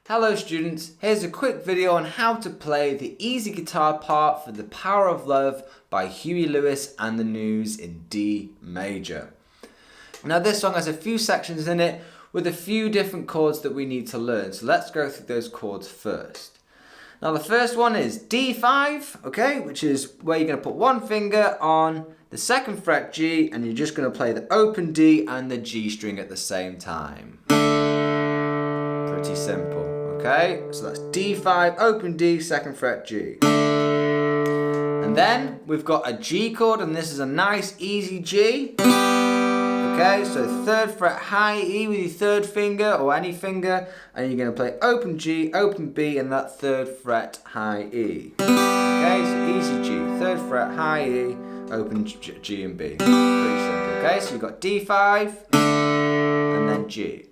Hello students, here's a quick video on how to play the easy guitar part for The Power of Love by Huey Lewis and the News in D major. Now this song has a few sections in it with a few different chords that we need to learn, so let's go through those chords first. Now the first one is D5, okay, which is where you're going to put one finger on the second fret G and you're just going to play the open D and the G string at the same time. Pretty simple, okay? So that's D5, open D, second fret G. And then we've got a G chord, and this is a nice easy G. Okay, so third fret high E with your third finger or any finger, and you're going to play open G, open B, and that third fret high E. Okay, so easy G, third fret high E, open G and B. Pretty simple. Okay, so you've got D5 and then G.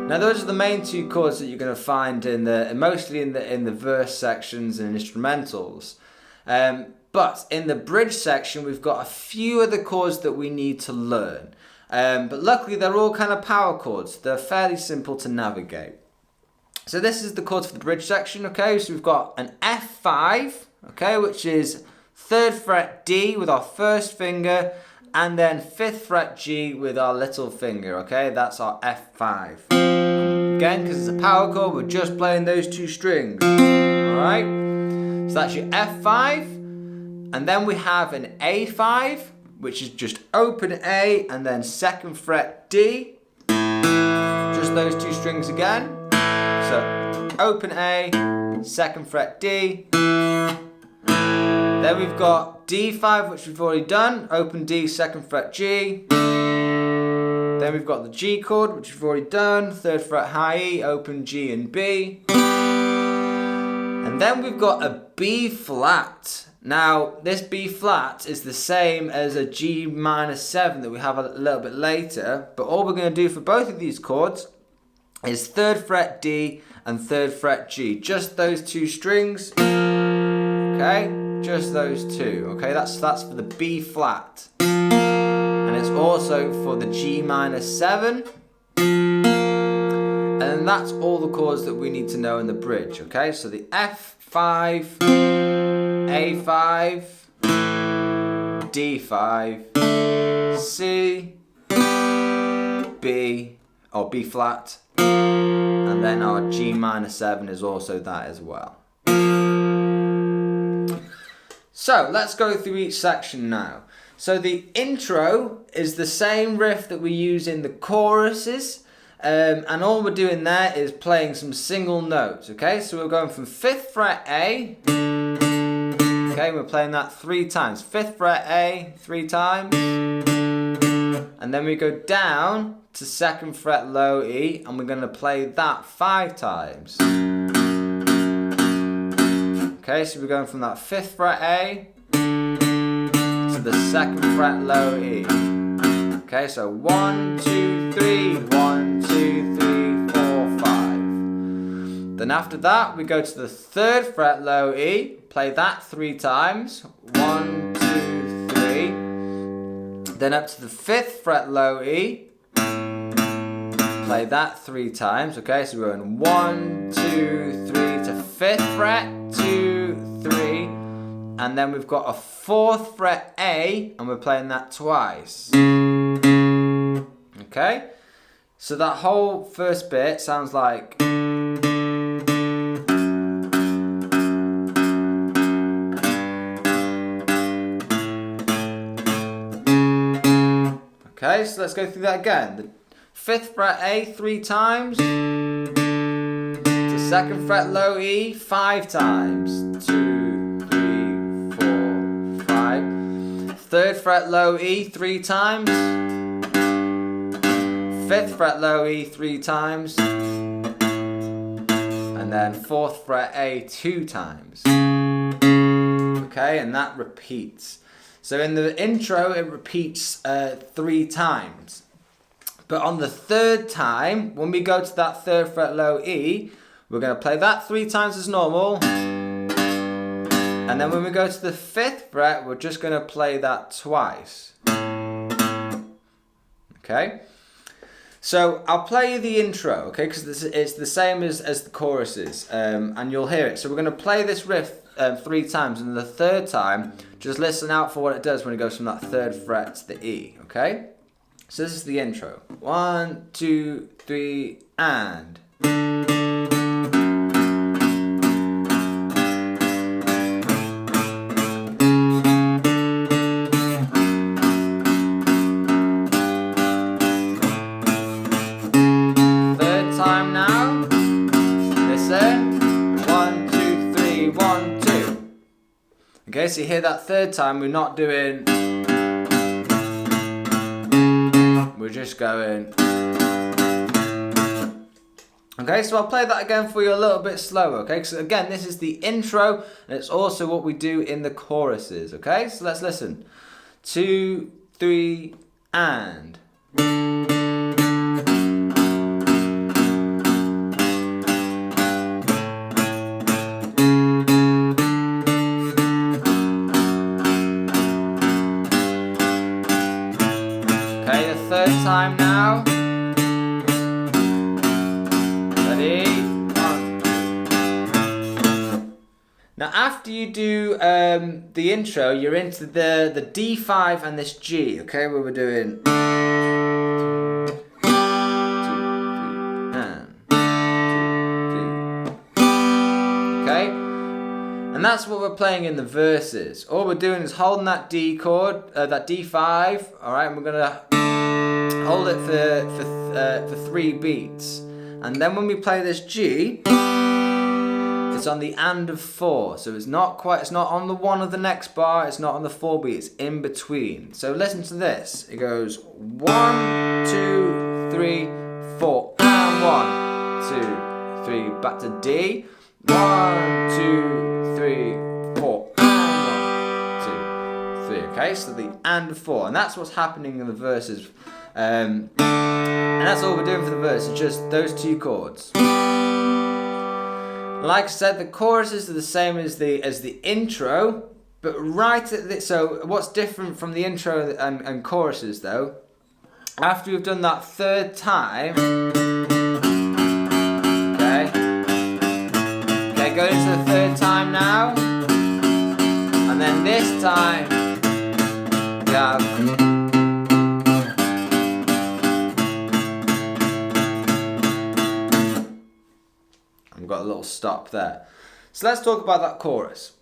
Now those are the main two chords that you're going to find mostly in the verse sections and instrumentals. But in the bridge section we've got a few other chords that we need to learn. But luckily they're all kind of power chords. They're fairly simple to navigate. So this is the chords for the bridge section, okay? So we've got an F5, okay, which is third fret D with our first finger, and then fifth fret G with our little finger, okay? That's our F5. Again, because it's a power chord, we're just playing those two strings, alright? So that's your F5. And then we have an A5, which is just open A and then second fret D. Just those two strings again. So open A, second fret D. Then we've got D5, which we've already done. Open D, second fret G. Then we've got the G chord, which we've already done. Third fret high E, open G and B. And then we've got a B flat. Now, this B flat is the same as a G minor 7 that we have a little bit later. But all we're going to do for both of these chords is third fret D and third fret G. Just those two strings. Okay? Just those two. Okay? That's for the B flat. And it's also for the G minor 7. And that's all the chords that we need to know in the bridge. Okay? So the F5, A5, D5, C, B, or B flat, and then our G minor 7 is also that as well. So let's go through each section now. So the intro is the same riff that we use in the choruses, and all we're doing there is playing some single notes, okay? So we're going from 5th fret A, okay, we're playing that 3 times. 5th fret A, 3 times, and then we go down to 2nd fret low E, and we're going to play that 5 times. Okay, so we're going from that 5th fret A to the 2nd fret low E. Okay, so 1, 2, 3, 1, 2, 3, 4, 5. Then after that, we go to the 3rd fret low E, play that 3 times. 1, 2, 3. Then up to the 5th fret low E, play that 3 times. Okay, so we're going 1, 2, 3 to 5th fret, 2, 3. And then we've got a 4th fret A, and we're playing that twice. Okay, so that whole first bit sounds like. Okay, so let's go through that again. The 5th fret A 3 times, to 2nd fret low E 5 times, 2, 3, 4, 5. 3rd fret low E 3 times, 5th fret low E 3 times, and then 4th fret A 2 times. Okay, and that repeats. So in the intro it repeats 3 times. But on the 3rd time, when we go to that 3rd fret low E, we're going to play that 3 times as normal. And then when we go to the 5th fret, we're just going to play that twice. Okay? So I'll play you the intro, okay, because it's the same as the choruses, and you'll hear it. So we're going to play this riff 3 times, and the third time, just listen out for what it does when it goes from that 3rd fret to the E, okay? So this is the intro. 1, 2, 3, and... time now. Listen. 1, 2, 3, 1, 2. Okay, so you hear that 3rd time, we're not doing. We're just going. Okay, so I'll play that again for you a little bit slower, okay? So again, this is the intro, and it's also what we do in the choruses, okay? So let's listen. 2, 3, and... Okay, the 3rd time now. Ready? 1. Now after you do the intro, you're into the D5 and this G, okay, where we're doing 2, 3, and 2, 3. Okay? And that's what we're playing in the verses. All we're doing is holding that D chord, that D5, alright, and we're gonna hold it for 3 beats. And then when we play this G, it's on the and of 4. So it's not on the 1 of the next bar, it's not on the 4 beat, it's in between. So listen to this. It goes 1, 2, 3, 4, and 1, 2, 3, back to D. 1, 2, 3, 4, and 1, 2, 3. Okay, so the and 4, and that's what's happening in the verses. And that's all we're doing for the verse, it's just those 2 chords. Like I said, the choruses are the same as the intro, but right at the, so what's different from the intro and choruses though, after we've done that 3rd time, okay, go into the 3rd time now, and then this time, we have... I've got a little stop there. So let's talk about that chorus.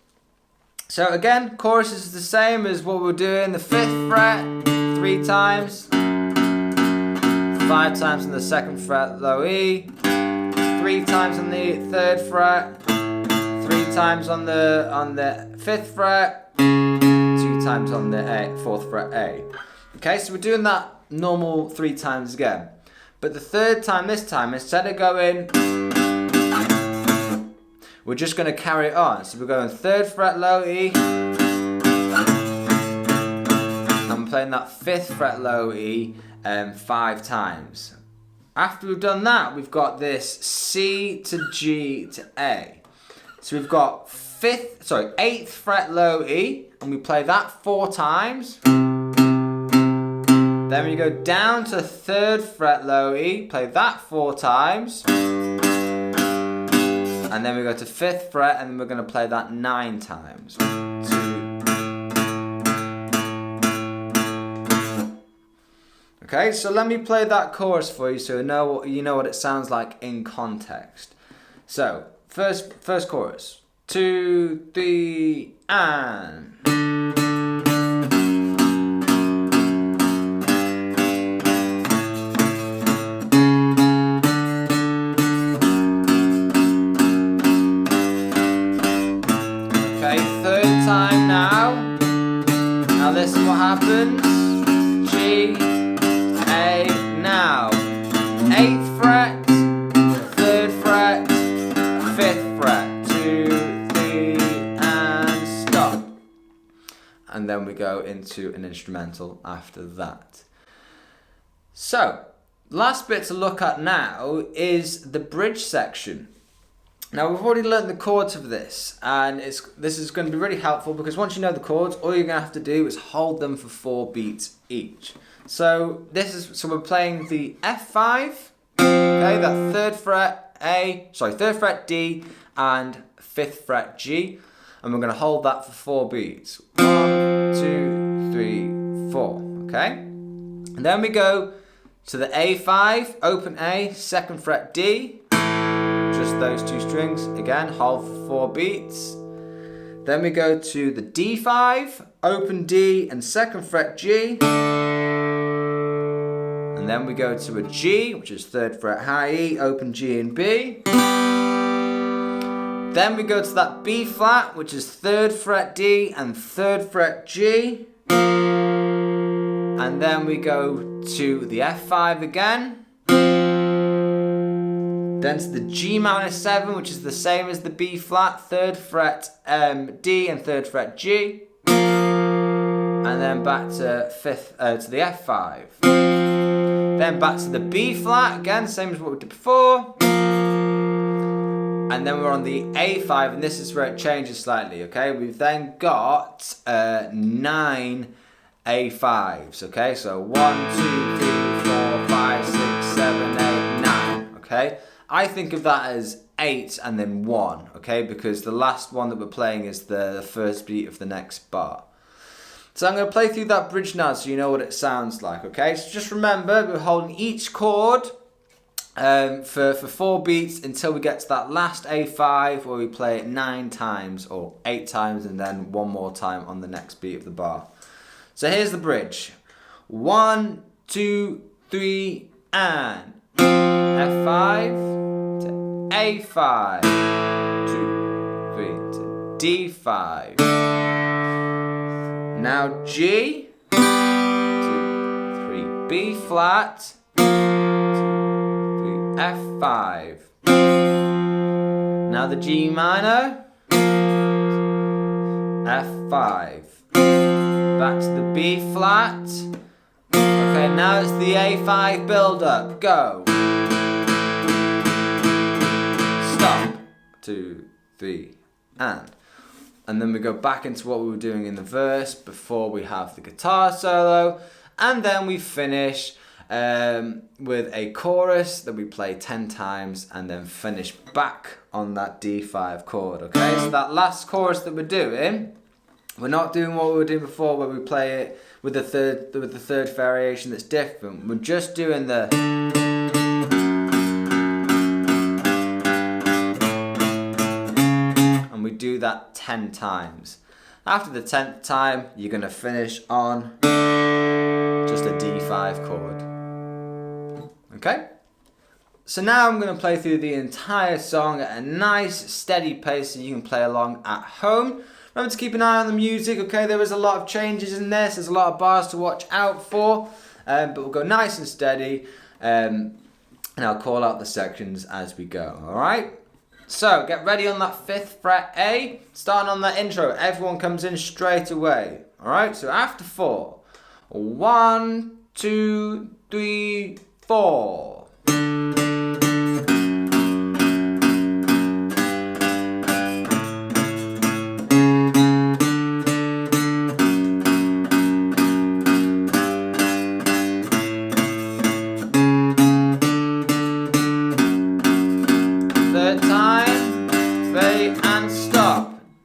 So again, chorus is the same as what we're doing. The 5th fret, 3 times. 5 times on the 2nd fret, low E. 3 times on the 3rd fret. 3 times on the 5th fret. 2 times on the 4th fret A. Okay, so we're doing that normal 3 times again. But the 3rd time this time, instead of going... we're just going to carry it on. So we're going 3rd fret low E. And I'm playing that 5th fret low E 5 times. After we've done that, we've got this C to G to A. So we've got 8th fret low E, and we play that 4 times. Then we go down to 3rd fret low E, play that 4 times. And then we go to 5th fret, and then we're going to play that 9 times. 1, 2. Okay, so let me play that chorus for you so you know what it sounds like in context. So, first chorus. 2, 3, and... time now. Now listen what happens. G, A, now. 8th fret, 3rd fret, 5th fret. 2, 3, and stop. And then we go into an instrumental after that. So, last bit to look at now is the bridge section. Now we've already learned the chords of this, and this is going to be really helpful because once you know the chords, all you're going to have to do is hold them for 4 beats each. So we're playing the F5, okay, that third fret D and 5th fret G, and we're going to hold that for 4 beats. 1, 2, 3, 4, okay? And then we go to the A5, open A, 2nd fret D, just those 2 strings, again, hold for 4 beats. Then we go to the D5, open D and 2nd fret G. And then we go to a G, which is 3rd fret high E, open G and B. Then we go to that B flat, which is 3rd fret D and 3rd fret G. And then we go to the F5 again. Then to the G minor 7, which is the same as the B flat, 3rd fret D and 3rd fret G. And then back to the F5. Then back to the B flat, again, same as what we did before. And then we're on the A5, and this is where it changes slightly, okay? We've then got 9 A5s, okay? So 1, 2, 3, 4, 5, 6, 7, 8, 9, okay? I think of that as 8 and then 1, okay? Because the last one that we're playing is the first beat of the next bar. So I'm going to play through that bridge now so you know what it sounds like, okay? So just remember, we're holding each chord for 4 beats until we get to that last A5 where we play it 9 times or 8 times and then 1 more time on the next beat of the bar. So here's the bridge. 1, 2, 3, and F5 to A5, 2, 3 to D5. Now G, 2, 3, B flat, 2, 3, F5. Now the G minor, F5. Back to the B flat. Okay, now it's the A5 build up. Go. Stop. 2, 3, and then we go back into what we were doing in the verse before we have the guitar solo, and then we finish with a chorus that we play 10 times and then finish back on that D5 chord, okay? So that last chorus that we're doing, we're not doing what we were doing before where we play it with the third variation that's different. We're just doing the we do that 10 times. After the 10th time, you're going to finish on just a D5 chord. Okay? So now I'm going to play through the entire song at a nice steady pace so you can play along at home. Remember to keep an eye on the music, okay? There is a lot of changes in this. There's a lot of bars to watch out for. But we'll go nice and steady. And I'll call out the sections as we go, alright? So, get ready on that 5th fret A. Starting on that intro, everyone comes in straight away. Alright, so after 4. 1, 2, 3, 4.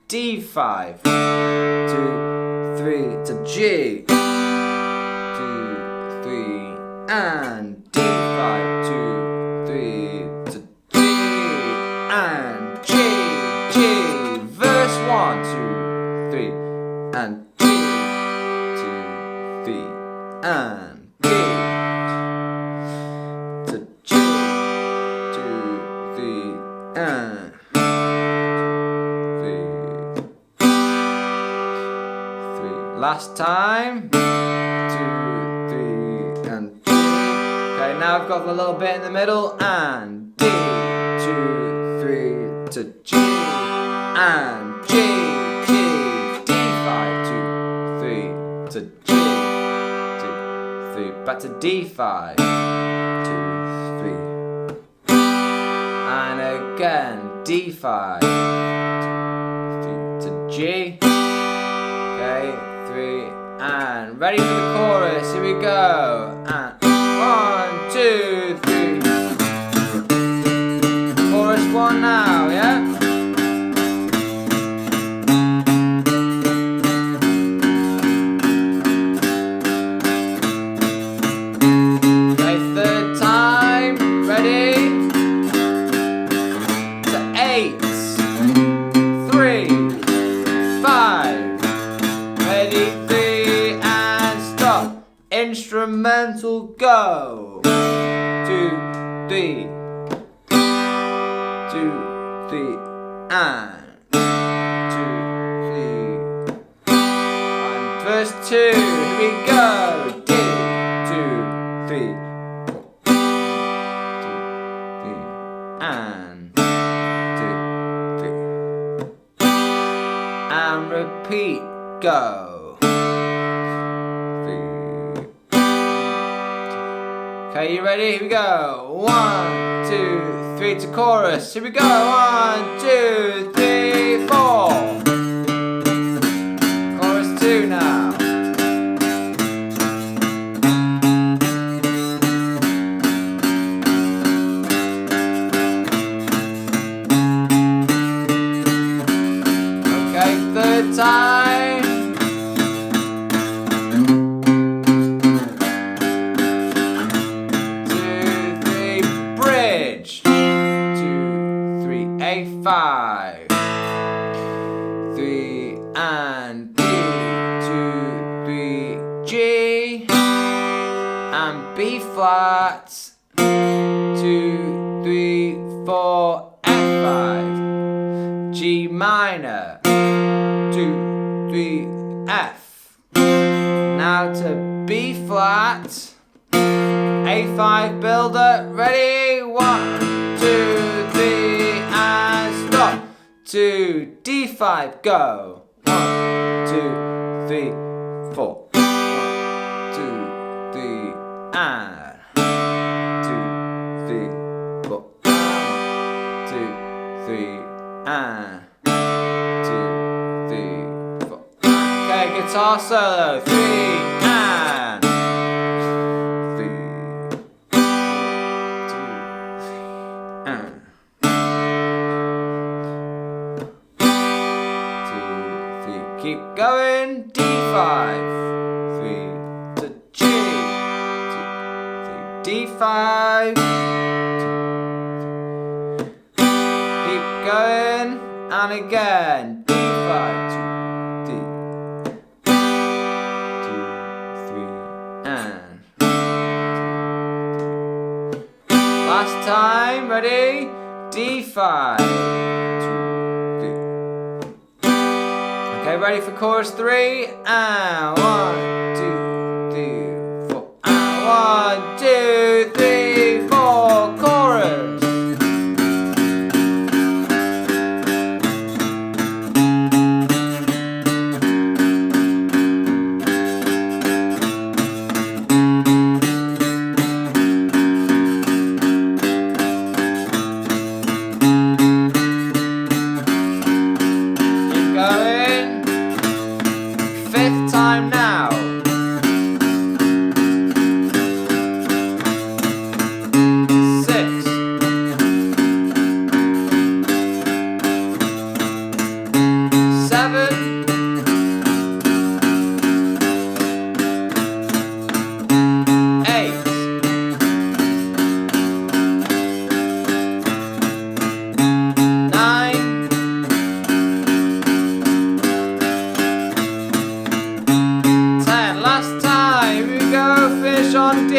D5, 2, 3 to G, 2, 3, and D5, 2, 3 to G, and G, G, verse 1, 2, 3, and G, 2, 3, and G, to G, 2, 3, and last time, 2, 3, and G. Okay, now I've got the little bit in the middle, and D, 2, 3 to G, and G, G, D5, 2, 3 to G, 2, 3, back to D5, 2, 3, and again, D5, 2, 3 to G, okay, 3, and ready for the chorus, here we go. And 1, 2, 3. Chorus 1 now, yeah? Okay, third time, ready? To 8, 3, 5. Ready, 3, and stop. Instrumental, go. 2, 3. 2, 3, and 2, 3. And verse 2, here we go. D, 2, 3, 4. 2, 3, and 2, 3. And repeat, go. 3. Okay, you ready? Here we go. 1, 2, 3 to chorus. Here we go. 1, 2, 3, 4. Chorus 2 now. Okay, third time. 2, 3, bridge. 2, 3, A5. 3 and D. 2, 3, G. And B flat. 2, 3, 4, F5. G minor. 2, 3, F. Now to B flat. A5 builder. Ready? 1, 2, 3, and stop. 2, D5, go. 1, 2, 3, 4. 1, 2, 3, and 2, 3, 4. 1, 2, 3, and 2, 3, 4. Okay, guitar solo. 3 and 3, 2, 3, and 2, 3. Keep going. D5. 3 to G. 2, 3. D5. 2, 3. Keep going. And again. D5. 2, 3. 2, 3, and 2, 3. Last time, ready? D5. 2, 3. Okay, ready for chorus 3? And 1, 2, 3, 4. And 1, 2, 3, 4. Chorus. Time now. 6. 7. 8. 9. 10. Last time, we go finish on D.